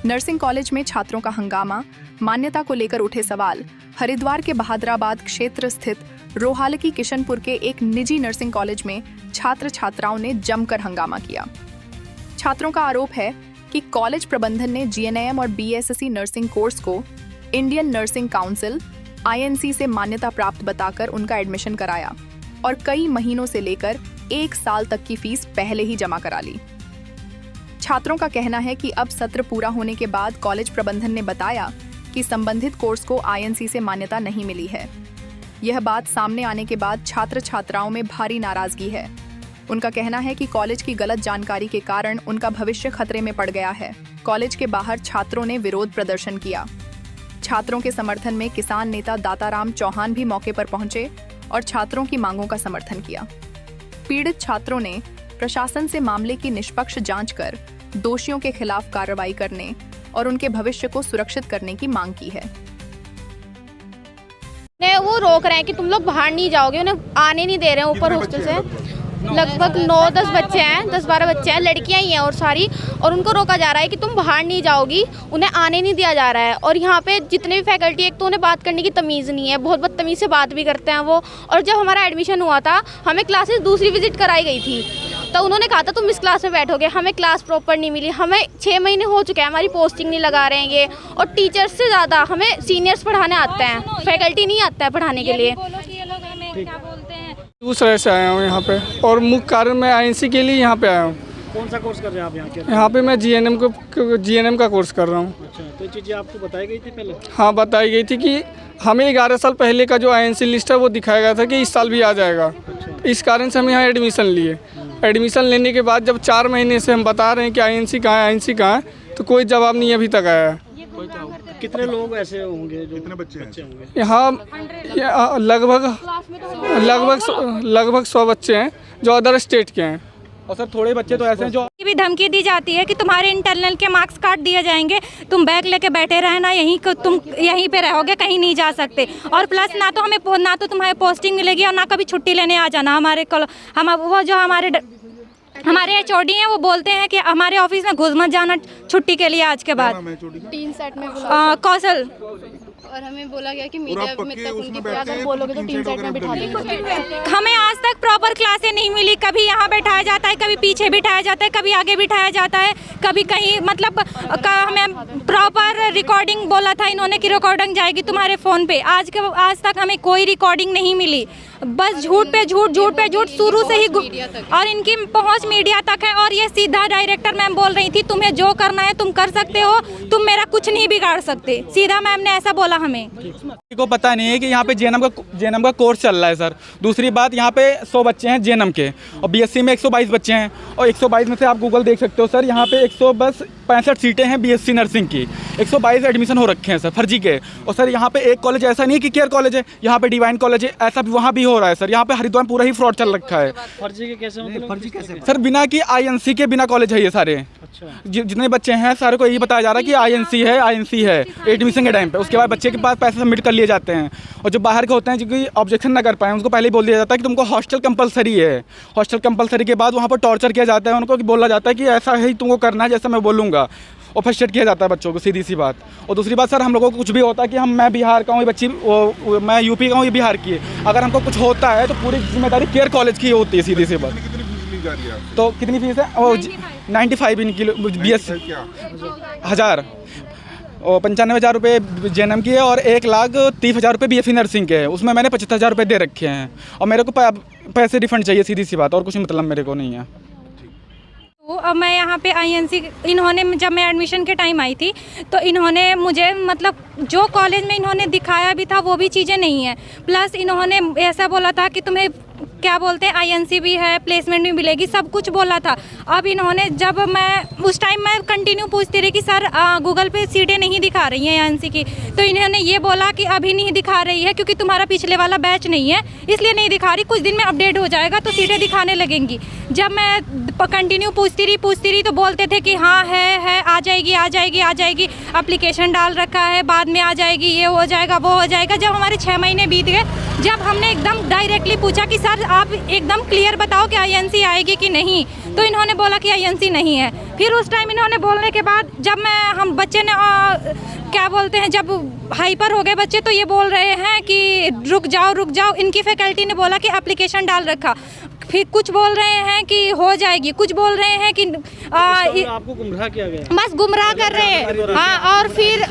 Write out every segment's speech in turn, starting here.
Nursing college में छात्रों का हंगामा, मान्यता को लेकर उठे सवाल। हरिद्वार के बहादुराबाद क्षेत्र स्थित रोहालकी किशनपुर के एक निजी नर्सिंग कॉलेज में छात्र छात्राओं ने जमकर हंगामा किया। छात्रों का आरोप है कि कॉलेज प्रबंधन ने जीएनएम और बीएससी नर्सिंग कोर्स को इंडियन नर्सिंग काउंसिल (INC) से मान्यता प्राप्त बताकर उनका एडमिशन कराया और कई महीनों से लेकर 1 साल तक की फीस पहले ही जमा करा ली। छात्रों का कहना है कि अब सत्र पूरा होने के बाद कॉलेज प्रबंधन ने बताया कि संबंधित कोर्स को INC से मान्यता नहीं मिली है। यह बात सामने आने के बाद छात्र छात्राओं में भारी नाराजगी है। उनका कहना है कि कॉलेज की गलत जानकारी के कारण उनका भविष्य खतरे में पड़ गया है। कॉलेज के बाहर छात्रों ने विरोध प्रदर्शन किया। छात्रों के समर्थन में किसान नेता दाताराम चौहान भी मौके पर पहुंचे और छात्रों की मांगों का समर्थन किया। पीड़ित छात्रों ने प्रशासन से मामले की निष्पक्ष जांच कर दोषियों के खिलाफ कार्रवाई करने और उनके भविष्य को सुरक्षित करने की मांग की है। वो रोक रहे हैं कि तुम लोग बाहर नहीं जाओगे, उन्हें आने नहीं दे रहे हैं ऊपर हॉस्टल से। लगभग 9-10 बच्चे हैं, 10-12 बच्चे हैं, लड़कियां ही हैं और सारी, और उनको रोका जा रहा है कि तुम बाहर नहीं जाओगी, उन्हें आने नहीं दिया जा रहा है। और यहाँ पे जितने भी फैकल्टी, एक तो उन्हें बात करने की तमीज़ नहीं है, बहुत बदतमीज़ से बात भी करते हैं वो। और जब हमारा एडमिशन हुआ था, हमें क्लासेस दूसरी विजिट कराई गई थी, तो उन्होंने कहा था तुम इस क्लास में बैठोगे, हमें क्लास प्रॉपर नहीं मिली। हमें 6 महीने हो चुके हैं, हमारी पोस्टिंग नहीं लगा रहे हैं ये, और टीचर्स से ज़्यादा हमें सीनियर्स पढ़ाने आते हैं, फैकल्टी नहीं आता है पढ़ाने के लिए। दूसरे से आया हूँ यहाँ पे, और मुख्य कारण मैं INC के लिए यहाँ पे आया हूँ। कौन सा कोर्स कर रहे हैं आप यहाँ के? यहाँ पे मैं GNM का कोर्स कर रहा हूँ। अच्छा, तो चीज़ें आपको बताई गई थी पहले? हाँ, बताई गई थी कि हमें 11 साल पहले का जो INC लिस्ट है वो दिखाया गया था कि इस साल भी आ जाएगा। अच्छा। इस कारण से हम यहाँ एडमिशन लिए। एडमिशन लेने के बाद जब 4 महीने से हम बता रहे हैं कि INC कहाँ है, INC कहाँ है, तो कोई जवाब नहीं अभी तक आया है। कितने लोग ऐसे होंगे जो, कितने बच्चे होंगे यहाँ? लगभग 100 बच्चे हैं जो अदर स्टेट के हैं, और सर थोड़े बच्चे तो ऐसे हैं जो भी धमकी दी जाती है कि तुम्हारे इंटरनल के मार्क्स काट दिए जाएंगे, तुम बैग लेके बैठे रहना, तुम यहीं पे रहोगे, कहीं नहीं जा सकते। और प्लस ना तो तुम्हारी पोस्टिंग मिलेगी और ना कभी छुट्टी लेने आ जाना हमारे HOD हैं, वो बोलते हैं कि हमारे ऑफिस में घुस मत जाना छुट्टी के लिए आज के बाद। 3 सेट में कौशल, और हमें बोला गया कि मीडिया में तक उनकी अगर बोलोगे तो 3 सेट में बिठा देंगे। हमें आज तक प्रॉपर क्लासें नहीं मिली। कभी यहाँ बैठाया जाता है, कभी पीछे बिठाया जाता है, कभी आगे बिठाया जाता है, कभी कहीं मतलब हमें प्रॉपर रिकॉर्डिंग बोला था इन्होंने कि रिकॉर्डिंग जाएगी तुम्हारे फ़ोन पे। आज तक हमें कोई रिकॉर्डिंग नहीं मिली। बस झूठ पे झूठ शुरू से ही, और इनकी पहुँच मीडिया तक है। और ये सीधा डायरेक्टर मैम बोल रही थी तुम्हें जो करना है तुम कर सकते हो, तुम मेरा कुछ नहीं बिगाड़ सकते, सीधा मैम ने ऐसा बोला हमें। को पता नहीं है कि यहाँ पे JNM का कोर्स चल रहा है सर। दूसरी बात, यहाँ पे 100 बच्चे हैं JNM के, और BSc में 122 बच्चे हैं, और 122 में से आप गूगल देख सकते हो सर, यहाँ पे 165 सीटें हैं BSc नर्सिंग की। 122 एडमिशन हो रखे हैं सर फर्जी के। और सर यहाँ पे एक कॉलेज ऐसा नहीं कि केयर कॉलेज है, यहाँ पे डिवाइन कॉलेज है, ऐसा भी वहाँ भी हो रहा है सर। यहाँ पे हरिद्वार में पूरा ही फ्रॉड चल रखा है। फर्जी के कैसे मतलब? फर्जी कैसे सर? बिना कि INC के बिना कॉलेज है ये सारे। अच्छा। जितने बच्चे हैं सारे को यही बताया जा रहा है कि INC है एडमिशन के टाइम पे। उसके बाद बच्चे के पास पैसे सबमिट कर लिए जाते हैं, और जो बाहर के होते हैं जो ऑब्जेक्शन ना कर पाए उनको पहले ही बोल दिया जाता है कि तुमको हॉस्टल कंपलसरी है। हॉस्टल कंपलसरी के बाद वहाँ पर टॉर्चर किया जाता है, उनको बोला जाता है कि ऐसा ही तुमको करना है जैसा मैं बोलूँगा, और फ्रस्ट्रेट किया जाता है बच्चों को, सीधी सी बात। और दूसरी बात सर, हम लोगों को कुछ भी होता है कि मैं बिहार का हूँ, ये बच्ची मैं UP का हूँ, ये बिहार की है, अगर हमको कुछ होता है तो पूरी जिम्मेदारी केयर कॉलेज की होती है, सीधी सी बात। तो कितनी फीस है? 95 इनकी BSc 1000, और 95,000 रुपये JNM की है, और 1,30,000 रुपये BSc नर्सिंग के है। उसमें मैंने 75,000 रुपये दे रखे हैं, और मेरे को पैसे रिफंड चाहिए, सीधी सी बात, और कुछ मतलब मेरे को नहीं है। तो अब मैं यहाँ पे INC, इन्होंने जब मैं एडमिशन के टाइम आई थी तो इन्होंने मुझे मतलब जो कॉलेज में इन्होंने दिखाया भी था वो भी चीज़ें नहीं है। प्लस इन्होंने ऐसा बोला था कि तुम्हें क्या बोलते हैं INC भी है, प्लेसमेंट भी मिलेगी, सब कुछ बोला था। अब इन्होंने जब मैं उस टाइम मैं कंटिन्यू पूछती रही कि सर गूगल पे सीटें नहीं दिखा रही हैं INC की, तो इन्होंने ये बोला कि अभी नहीं दिखा रही है क्योंकि तुम्हारा पिछले वाला बैच नहीं है, इसलिए नहीं दिखा रही, कुछ दिन में अपडेट हो जाएगा तो सीटें दिखाने लगेंगी। जब मैं कंटिन्यू पूछती रही तो बोलते थे कि हाँ है, आ जाएगी, एप्लीकेशन डाल रखा है, बाद में आ जाएगी, ये हो जाएगा वो हो जाएगा। जब हमारे 6 महीने बीत गए जब हमने एकदम डायरेक्टली पूछा कि सर आप एकदम क्लियर बताओ कि आईएनसी आएगी कि नहीं, तो इन्होंने बोला कि आईएनसी नहीं है। फिर उस टाइम इन्होंने बोलने के बाद जब हम बच्चे ने क्या बोलते हैं, जब हाइपर हो गए बच्चे तो ये बोल रहे हैं कि रुक जाओ। इनकी फैकल्टी ने बोला कि एप्लीकेशन डाल रखा, फिर कुछ बोल रहे हैं कि हो जाएगी, कुछ बोल रहे हैं कि आपको गुमराह किया गया, बस गुमराह कर रहे हैं। हाँ, और फिर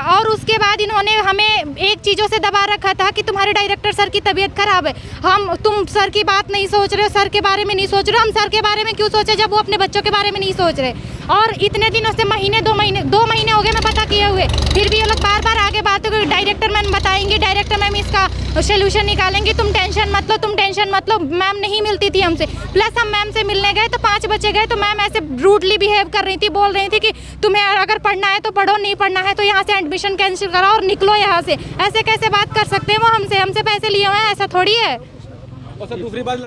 और उसके बाद इन्होंने हमें एक चीज़ों से दबा रखा था कि तुम्हारे डायरेक्टर सर की तबीयत खराब है, तुम सर की बात नहीं सोच रहे हो, सर के बारे में नहीं सोच रहे हो। हम सर के बारे में क्यों सोचे जब वो अपने बच्चों के बारे में नहीं सोच रहे। और इतने दिनों से दो महीने हो गए मैं पता किए हुए, फिर भी ये लोग बार बार आगे बात हो, डायरेक्टर मैम बताएंगे, डायरेक्टर मैम इसका सोल्यूशन निकालेंगे, तुम टेंशन मत लो। मैम नहीं मिलती थी हमसे, प्लस हम मैम से मिलने गए तो 5 बच्चे गए तो मैम ऐसे रूडली बिहेव कर रही थी, बोल रही थी कि तुम्हें अगर पढ़ना है तो पढ़ो, नहीं पढ़ना है तो यहाँ से एडमिशन कैंसिल कराओ और निकलो यहाँ से। ऐसे कैसे बात कर सकते हैं वो हमसे पैसे लिए हुए हैं, ऐसा थोड़ी है। और सर दूसरी बात